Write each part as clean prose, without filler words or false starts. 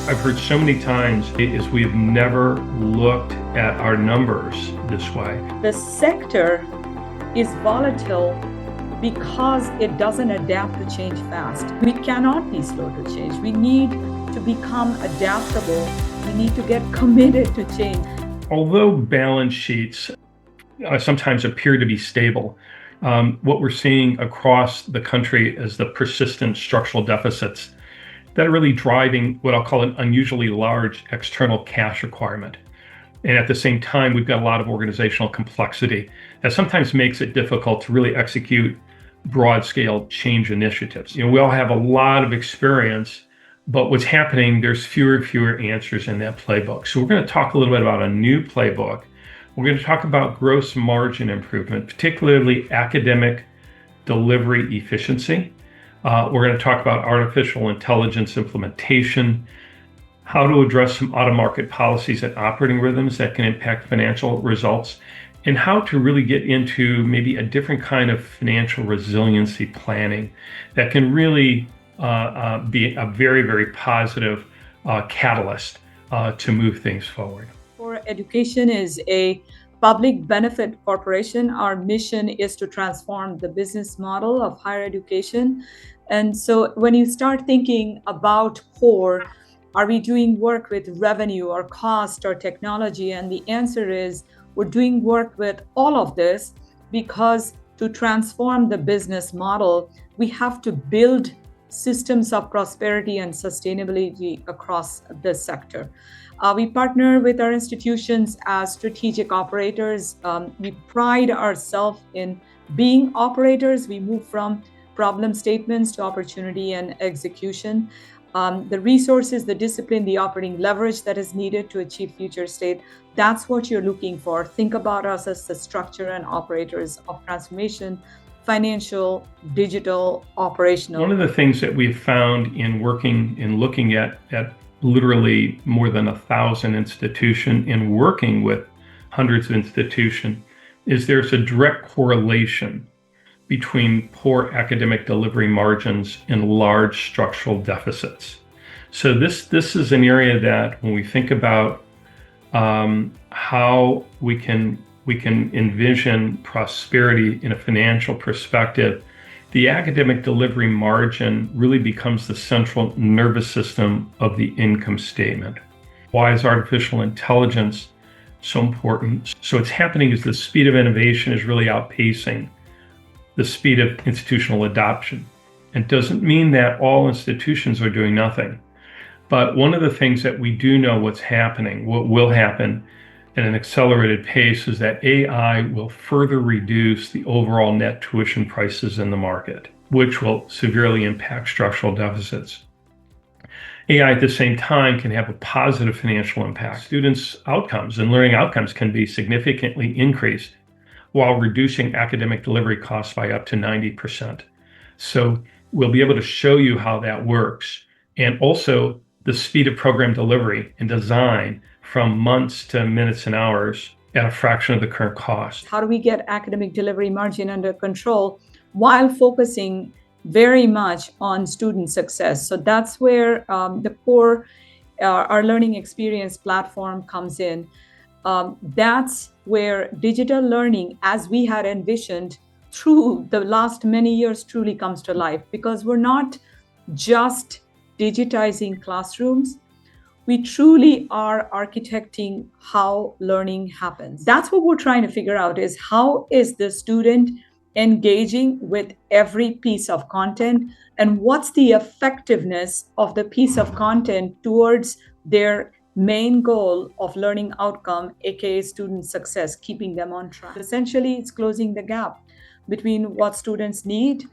I've heard so many times is we have never looked at our numbers this way. The sector is volatile because it doesn't adapt to change fast. We cannot be slow to change. We need to become adaptable. We need to get committed to change. Although balance sheets sometimes appear to be stable, what we're seeing across the country is the persistent structural deficits that are really driving what I'll call an unusually large external cash requirement. And at the same time, we've got a lot of organizational complexity that sometimes makes it difficult to really execute broad scale change initiatives. We all have a lot of experience, but what's happening, there's fewer and fewer answers in that playbook. So we're going to talk a little bit about a new playbook. We're going to talk about gross margin improvement, particularly academic delivery efficiency. We're going to talk about artificial intelligence implementation, how to address some out-of-market policies and operating rhythms that can impact financial results, and how to really get into maybe a different kind of financial resiliency planning that can really be a very, very positive catalyst to move things forward. For Education is a public benefit corporation. Our mission is to transform the business model of higher education. And so when you start thinking about core, are we doing work with revenue or cost or technology? And the answer is we're doing work with all of this because to transform the business model, we have to build systems of prosperity and sustainability across the sector. We partner with our institutions as strategic operators. We pride ourselves in being operators. We move from problem statements to opportunity and execution. The resources, the discipline, the operating leverage that is needed to achieve future state, that's what you're looking for. Think about us as the structure and operators of transformation, financial, digital, operational. One of the things that we've found in looking at literally more than 1,000 institutions and working with hundreds of institutions is there's a direct correlation between poor academic delivery margins and large structural deficits. So this is an area that when we think about how we can envision prosperity in a financial perspective, the academic delivery margin really becomes the central nervous system of the income statement. Why is artificial intelligence so important? So what's happening is the speed of innovation is really outpacing the speed of institutional adoption. It doesn't mean that all institutions are doing nothing. But one of the things that we do know what will happen at an accelerated pace is that AI will further reduce the overall net tuition prices in the market, which will severely impact structural deficits. AI at the same time can have a positive financial impact. Students' outcomes and learning outcomes can be significantly increased while reducing academic delivery costs by up to 90%. So we'll be able to show you how that works, and also the speed of program delivery and design from months to minutes and hours at a fraction of the current cost. How do we get academic delivery margin under control while focusing very much on student success? So that's where the core, our learning experience platform comes in. That's where digital learning, as we had envisioned through the last many years, truly comes to life, because we're not just digitizing classrooms. We truly are architecting how learning happens. That's what we're trying to figure out, is how is the student engaging with every piece of content, and what's the effectiveness of the piece of content towards their main goal of learning outcome, aka student success, keeping them on track. Essentially, it's closing the gap between what students need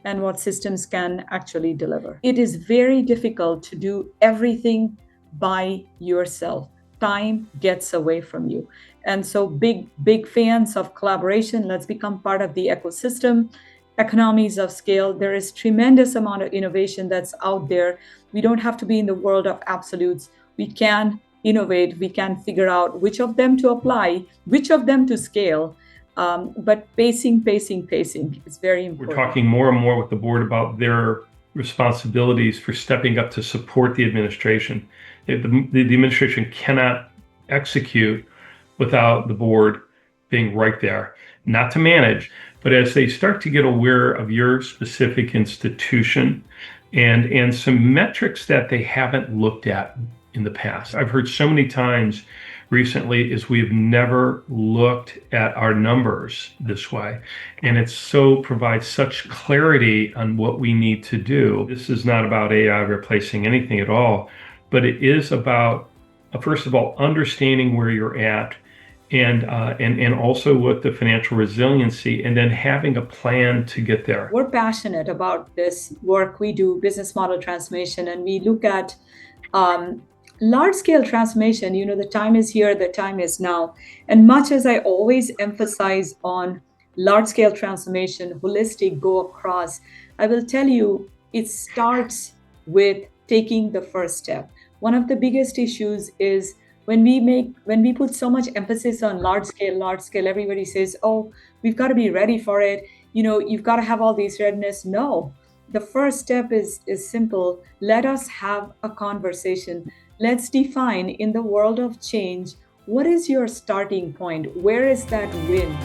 and what systems can actually deliver. It is very difficult to do everything by yourself. Time gets away from you. And so big fans of collaboration. Let's become part of the ecosystem. Economies of scale. There is tremendous amount of innovation that's out there. We don't have to be in the world of absolutes. We can innovate. We can figure out which of them to apply, which of them to scale. But pacing is very important. We're talking more and more with the board about their responsibilities for stepping up to support the administration. The administration cannot execute without the board being right there, not to manage, but as they start to get aware of your specific institution and some metrics that they haven't looked at in the past. I've heard so many times recently is we've never looked at our numbers this way. And it so provides such clarity on what we need to do. This is not about AI replacing anything at all, but it is about, first of all, understanding where you're at and also what the financial resiliency, and then having a plan to get there. We're passionate about this work we do, business model transformation, and we look at large-scale transformation. The time is here, the time is now. And much as I always emphasize on large-scale transformation, holistic, go across, I will tell you, it starts with taking the first step. One of the biggest issues is when we put so much emphasis on large scale, everybody says, oh, we've got to be ready for it. You've got to have all these readiness. No, the first step is simple. Let us have a conversation. Let's define, in the world of change, what is your starting point? Where is that win?